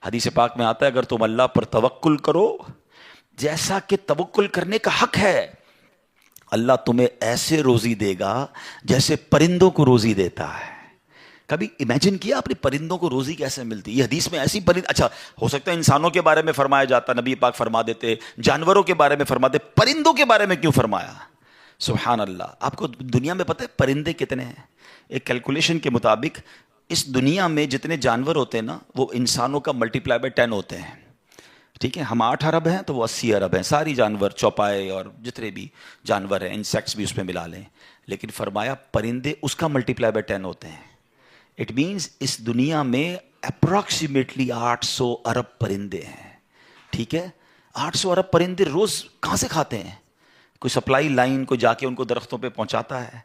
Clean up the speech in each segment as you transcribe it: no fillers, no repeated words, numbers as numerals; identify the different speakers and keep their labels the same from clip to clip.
Speaker 1: حدیث پاک میں آتا ہے اگر تم اللہ پر توکل کرو جیسا کہ توکل کرنے کا حق ہے، اللہ تمہیں ایسے روزی دے گا جیسے پرندوں کو روزی دیتا ہے۔ کبھی امیجن کیا آپ نے پرندوں کو روزی کیسے ملتی؟ یہ حدیث میں ایسی اچھا ہو سکتا ہے انسانوں کے بارے میں فرمایا جاتا، نبی پاک فرما دیتے، جانوروں کے بارے میں فرماتے، پرندوں کے بارے میں کیوں فرمایا؟ سبحان اللہ۔ آپ کو دنیا میں پتہ ہے پرندے کتنے ہیں؟ ایک کیلکولیشن کے مطابق اس دنیا میں جتنے جانور ہوتے ہیں نا وہ انسانوں کا ملٹیپلائی بائی 10 ہوتے ہیں، ٹھیک ہے؟ ہم 8 ارب ہیں تو وہ 80 ارب ہیں، ساری جانور، چوپائے اور جتنے بھی جانور ہیں، انسیکٹس بھی اس میں ملا لیں، لیکن فرمایا پرندے اس کا ملٹیپلائی بائی 10 ہوتے ہیں۔ اٹ مینس اس دنیا میں اپروکسیمیٹلی 800 ارب پرندے ہیں، ٹھیک ہے؟ 800 ارب پرندے روز کہاں سے کھاتے ہیں؟ کوئی سپلائی لائن کو جا کے ان کو درختوں پہ پہنچاتا ہے؟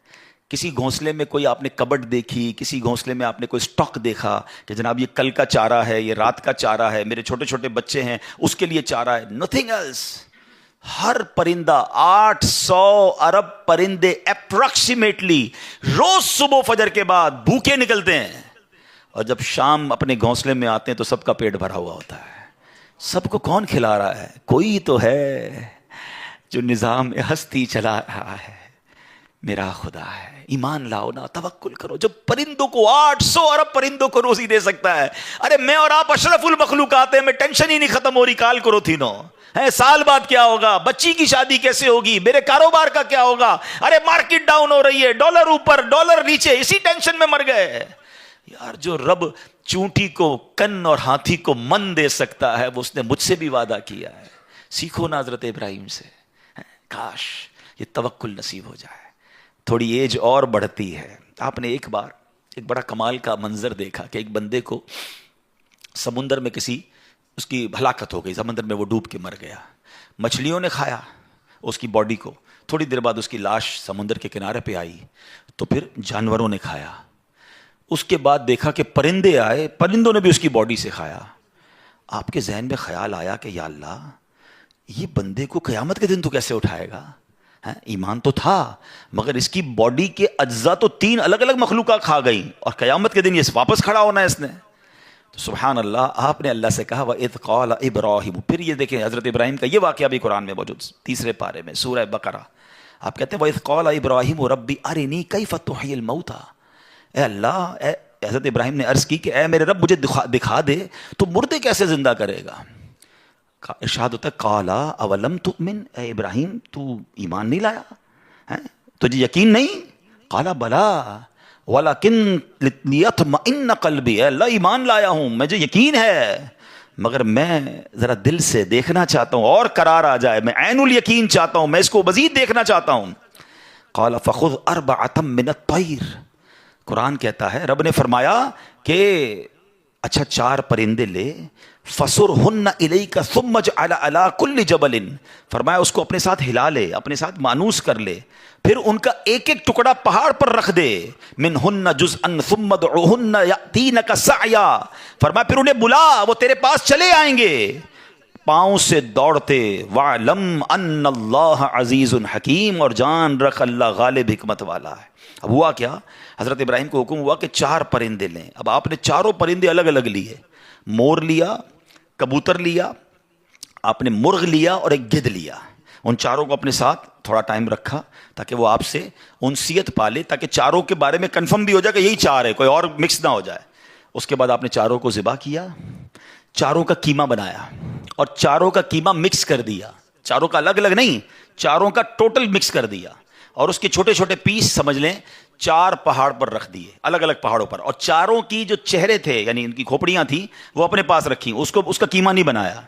Speaker 1: کسی گھونسلے میں کوئی آپ نے کبڈ دیکھی، کسی گھونسلے میں آپ نے کوئی سٹاک دیکھا کہ جناب یہ کل کا چارہ ہے، یہ رات کا چارہ ہے، میرے چھوٹے چھوٹے بچے ہیں اس کے لیے چارہ ہے؟ Nothing else. ہر پرندہ 800 ارب پرندے اپروکسیمیٹلی روز صبح فجر کے بعد بھوکے نکلتے ہیں، اور جب شام اپنے گھونسلے میں آتے ہیں تو سب کا پیٹ بھرا ہوا ہوتا ہے۔ سب کو کون کھلا رہا ہے؟ کوئی تو ہے جو نظام ہستی چلا رہا ہے، میرا خدا ہے۔ ایمان لاؤ نا، توکل کرو۔ جب پرندوں کو 800 ارب پرندوں کو روزی دے سکتا ہے، ارے میں اور آپ اشرف المخلوقات ہیں، میں ٹینشن ہی نہیں ختم ہو رہی کال کرو تھی نو ہے، سال بعد کیا ہوگا، بچی کی شادی کیسے ہوگی، میرے کاروبار کا کیا ہوگا، ارے مارکیٹ ڈاؤن ہو رہی ہے، ڈالر اوپر ڈالر نیچے، اسی ٹینشن میں مر گئے۔ یار جو رب چونٹی کو کن اور ہاتھی کو من دے سکتا ہے وہ اس نے مجھ سے بھی وعدہ کیا ہے۔ سیکھو نا حضرت ابراہیم سے، کاش یہ توکل نصیب ہو جائے۔ تھوڑی ایج اور بڑھتی ہے، آپ نے ایک بار ایک بڑا کمال کا منظر دیکھا کہ ایک بندے کو سمندر میں اس کی ہلاکت ہو گئی، سمندر میں وہ ڈوب کے مر گیا، مچھلیوں نے کھایا اس کی باڈی کو، تھوڑی دیر بعد اس کی لاش سمندر کے کنارے پہ آئی تو پھر جانوروں نے کھایا، اس کے بعد دیکھا کہ پرندے آئے، پرندوں نے بھی اس کی باڈی سے کھایا۔ آپ کے ذہن میں خیال آیا کہ یا اللہ یہ بندے کو قیامت کے دن تو کیسے اٹھائے گا؟ ایمان تو تھا مگر اس کی باڈی کے اجزاء تو 3 الگ الگ مخلوقات کھا گئی، اور قیامت کے دن یہ واپس کھڑا ہونا ہے اس نے۔ تو سبحان اللہ، آپ نے اللہ سے کہا وَإِذْ قَالَ إِبْرَاهِيمُ، پھر یہ دیکھیں حضرت ابراہیم کا یہ واقعہ بھی قرآن میں موجود، 3 پارے میں سورہ بقرہ۔ آپ کہتے ہیں وَإِذْ قَالَ إِبْرَاهِيمُ رَبِّ أَرِنِي كَيْفَ تُحْيِي الْمَوْتَى، اے اللہ، حضرت ابراہیم نے عرض کی کہ اے میرے رب مجھے دکھا دے تو مردے کیسے زندہ کرے گا؟ ارشاد ہوتا ہے قَالَ أَوَلَمْ تُؤْمِنْ، اے ابراہیم تو ایمان نہیں لایا، تجھے یقین نہیں؟ قَالَ بَلَىٰ وَلَكِنْ لِيَطْمَئِنَّ قَلْبِي، اے اللہ ایمان لایا ہوں، مجھے یقین ہے مگر میں ذرا دل سے دیکھنا چاہتا ہوں اور قرار آ جائے، میں عین الیقین چاہتا ہوں، میں اس کو مزید دیکھنا چاہتا ہوں۔ قَالَ فَخُذْ أَرْبَعَةً مِّنَ الطَّيْرِ، قرآن کہتا ہے رب نے فرمایا کہ اچھا 4 پرندے لے، فَصُرْهُنَّ إِلَيْكَ ثُمَّ اجْعَلْ عَلَىٰ كُلِّ جَبَلٍ، فرمایا اس کو اپنے ساتھ ہلا لے، اپنے ساتھ مانوس کر لے، پھر ان کا ایک ایک ٹکڑا پہاڑ پر رکھ دے، مِنْهُنَّ جُزْءًا ثُمَّ ادْعُهُنَّ يَأْتِينَكَ سَعْيًا، فرمایا پھر انہیں بلا، وہ تیرے پاس چلے آئیں گے پاؤں سے دوڑتے، وَاعْلَمْ أَنَّ اللَّهَ عَزِيزٌ حَكِيمٌ، اور جان رکھ اللہ غالب حکمت والا ہے۔ اب ہوا کیا، حضرت ابراہیم کو حکم ہوا کہ 4 پرندے لیں۔ اب آپ نے چاروں پرندے الگ الگ لیے، مور لیا، کبوتر لیا، آپ نے مرغ لیا اور ایک گدھ لیا، ان چاروں کو اپنے ساتھ تھوڑا ٹائم رکھا تاکہ وہ آپ سے انسیت پالے، تاکہ چاروں کے بارے میں کنفرم بھی ہو جائے کہ یہی 4 ہے، کوئی اور مکس نہ ہو جائے۔ اس کے بعد آپ نے چاروں کو ذبح کیا، چاروں کا قیمہ بنایا اور چاروں کا قیمہ مکس کر دیا، چاروں کا الگ الگ نہیں، چاروں کا ٹوٹل مکس کر دیا، اور اس کے چھوٹے چھوٹے پیس سمجھ لیں 4 پہاڑ پر رکھ دیے، الگ الگ پہاڑوں پر، اور چاروں کی جو چہرے تھے یعنی ان کی کھوپڑیاں تھیں وہ اپنے پاس رکھی، اس کا قیمہ نہیں بنایا،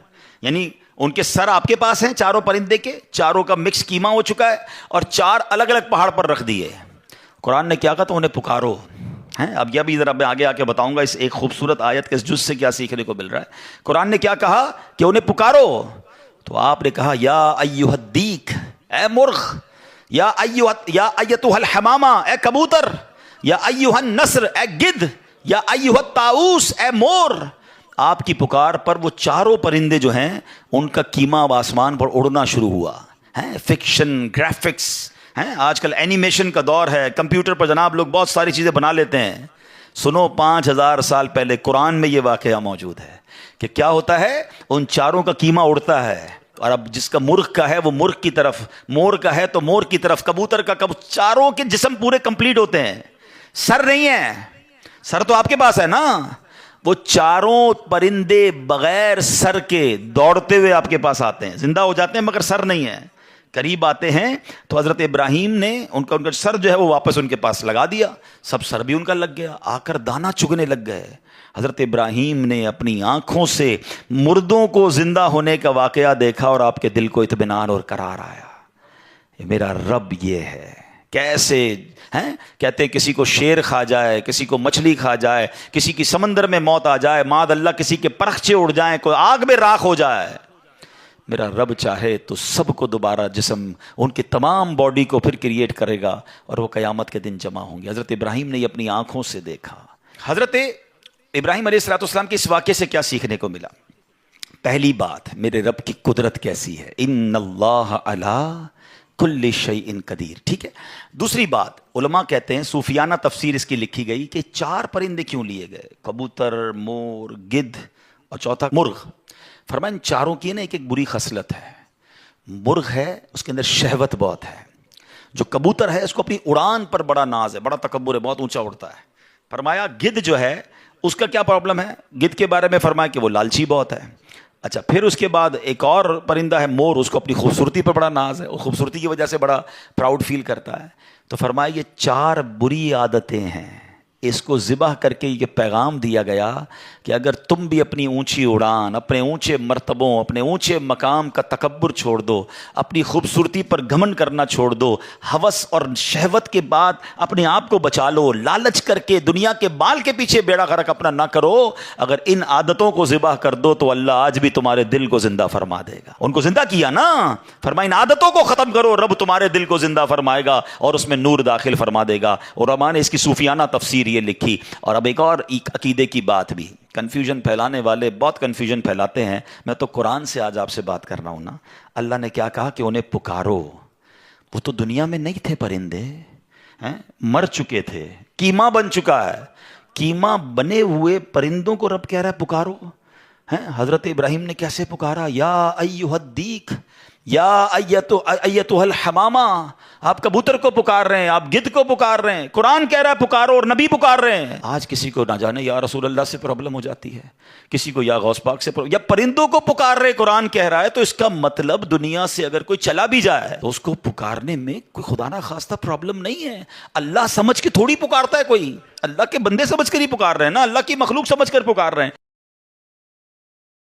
Speaker 1: یعنی ان کے سر آپ کے پاس ہیں چاروں پرندے کے، چاروں کا مکس قیمہ ہو چکا ہے، اور 4 الگ الگ پہاڑ پر رکھ دیے۔ قرآن نے کیا کہا تو انہیں پکارو، اب یہ بھی ذرا میں آگے آ کے بتاؤں گا اس ایک خوبصورت آیت کے اس جز سے کیا سیکھنے کو مل رہا ہے۔ قرآن نے کیا کہا کہ انہیں پکارو، تو آپ نے کہا یا ایھا الدیک، اے مرغ، یا ایتھا الحمامہ، اے کبوتر، یا ایھا النسر، اے گدھ، یا ایھا الطاؤس، اے مور۔ آپ کی پکار پر وہ چاروں پرندے جو ہیں ان کا قیمہ اب آسمان پر اڑنا شروع ہوا ہے۔ فکشن، گرافکس، آج کل اینیمیشن کا دور ہے، کمپیوٹر پر جناب لوگ بہت ساری چیزیں بنا لیتے ہیں، سنو 5000 سال پہلے قرآن میں یہ واقعہ موجود ہے کہ کیا ہوتا ہے، ان چاروں کا کیما اڑتا ہے، اور اب جس کا مرغ کا ہے وہ مرغ کی طرف، مور کا ہے تو مور کی طرف، کبوتر کا چاروں کے جسم پورے کمپلیٹ ہوتے ہیں، سر نہیں ہے، سر تو آپ کے پاس ہے نا، وہ چاروں پرندے بغیر سر کے دوڑتے ہوئے آپ کے پاس آتے ہیں، زندہ ہو جاتے ہیں مگر سر نہیں ہے، قریب آتے ہیں تو حضرت ابراہیم نے ان کا سر جو ہے وہ واپس ان کے پاس لگا دیا، سب سر بھی ان کا لگ گیا، آ کر دانہ چگنے لگ گئے۔ حضرت ابراہیم نے اپنی آنکھوں سے مردوں کو زندہ ہونے کا واقعہ دیکھا اور آپ کے دل کو اطمینان اور قرار آیا، یہ میرا رب یہ ہے۔ کیسے ہیں کہتے کسی کو شیر کھا جائے، کسی کو مچھلی کھا جائے، کسی کی سمندر میں موت آ جائے، معاذ اللہ کسی کے پرخچے اڑ جائیں، کوئی آگ میں راکھ ہو جائے، میرا رب چاہے تو سب کو دوبارہ جسم، ان کی تمام باڈی کو پھر کریٹ کرے گا اور وہ قیامت کے دن جمع ہوں گے۔ حضرت ابراہیم نے یہ اپنی آنکھوں سے دیکھا۔ حضرت ابراہیم علیہ السلام کے اس واقعے سے کیا سیکھنے کو ملا؟ پہلی بات، میرے رب کی قدرت کیسی ہے، ان اللہ علی کل شیء قدیر، ٹھیک ہے۔ دوسری بات، علماء کہتے ہیں، صوفیانہ تفسیر اس کی لکھی گئی کہ 4 پرندے کیوں لیے گئے، کبوتر، مور، گدھ اور چوتھا مرغ۔ فرمایا ان چاروں کی نا ایک بری خصلت ہے، مرغ ہے اس کے اندر شہوت بہت ہے، جو کبوتر ہے اس کو اپنی اڑان پر بڑا ناز ہے، بڑا تکبر ہے، بہت اونچا اڑتا ہے۔ فرمایا گدھ جو ہے اس کا کیا پرابلم ہے، گدھ کے بارے میں فرمایا کہ وہ لالچی بہت ہے۔ اچھا، پھر اس کے بعد ایک اور پرندہ ہے مور، اس کو اپنی خوبصورتی پر بڑا ناز ہے، وہ خوبصورتی کی وجہ سے بڑا پراؤڈ فیل کرتا ہے۔ تو فرمایا یہ 4 بری عادتیں ہیں، اس کو ذبح کر کے یہ پیغام دیا گیا کہ اگر تم بھی اپنی اونچی اڑان، اپنے اونچے مرتبوں، اپنے اونچے مقام کا تکبر چھوڑ دو، اپنی خوبصورتی پر گھمنڈ کرنا چھوڑ دو، ہوس اور شہوت کے بعد اپنے آپ کو بچا لو، لالچ کر کے دنیا کے بال کے پیچھے بیڑا غرق اپنا نہ کرو، اگر ان عادتوں کو ذبح کر دو تو اللہ آج بھی تمہارے دل کو زندہ فرما دے گا۔ ان کو زندہ کیا نا، فرمایا ان عادتوں کو ختم کرو، رب تمہارے دل کو زندہ فرمائے گا اور اس میں نور داخل فرما دے گا۔ علماء نے اس کی صوفیانہ تفسیر یہ لکھی۔ اور اب ایک اور عقیدے کی بات بھی، کنفیوژن پھیلانے والے بہت کنفیوژن پھیلاتے ہیں، میں تو قرآن سے آج آپ سے بات کر رہا ہوں نا۔ اللہ نے کیا کہا کہ انہیں پکارو، وہ تو دنیا میں نہیں تھے، پرندے ہیں، مر چکے تھے، کیما بن چکا ہے، کیما بنے ہوئے پرندوں کو رب کہہ رہا ہے پکارو ہیں۔ حضرت ابراہیم نے کیسے پکارا، یا ایھا الدیک، یا ایتھا الحمامہ، آپ کبوتر کو پکار رہے ہیں، آپ گدھ کو پکار رہے ہیں، قرآن کہہ رہا ہے پکارو اور نبی پکار رہے ہیں۔ آج کسی کو نہ جانے یا رسول اللہ سے پرابلم ہو جاتی ہے، کسی کو یا غوث پاک سے یا پرندوں کو پکار رہے، قرآن کہہ رہا ہے، تو اس کا مطلب دنیا سے اگر کوئی چلا بھی جائے تو اس کو پکارنے میں کوئی خدا نہ خواستہ پرابلم نہیں ہے۔ اللہ سمجھ کے تھوڑی پکارتا ہے کوئی، اللہ کے بندے سمجھ کر ہی پکار رہے ہیں نا، اللہ کی مخلوق سمجھ کر پکار رہے ہیں۔